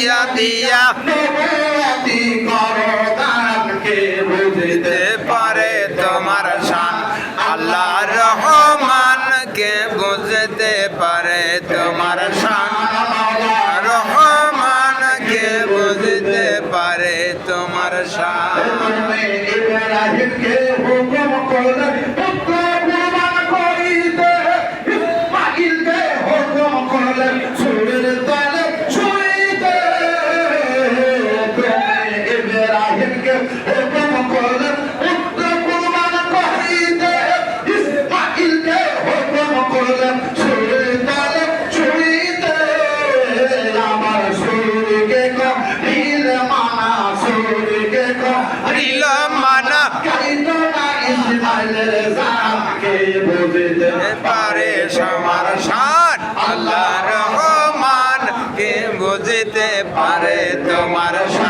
দিয়া দিয়া নবুয়তি করো দান কে বুঝতে পারে তোমার শান আল্লাহ রহমান কে বুঝতে পারে তোমার শান রহমান কে বুঝতে পারে তোমার শান ইব্রাহিমকে হুকুম করলেন পুত্র কুরবান করিতে ইসমাঈলকে হুকুম করলেন ছুরির তলে ছুঁইতে ইব্রাহিমকে হুকুম করলেন পুত্র কুরবান করিতে ইসমাঈলকে হুকুম করলেন ছুরির তলে ছুঁইতে আমার সুরকে কহিল মানা সুরকে রিল মানা পারে সমার শান আল্লাহ রহমান কে বুঝতে পারে তোমার শান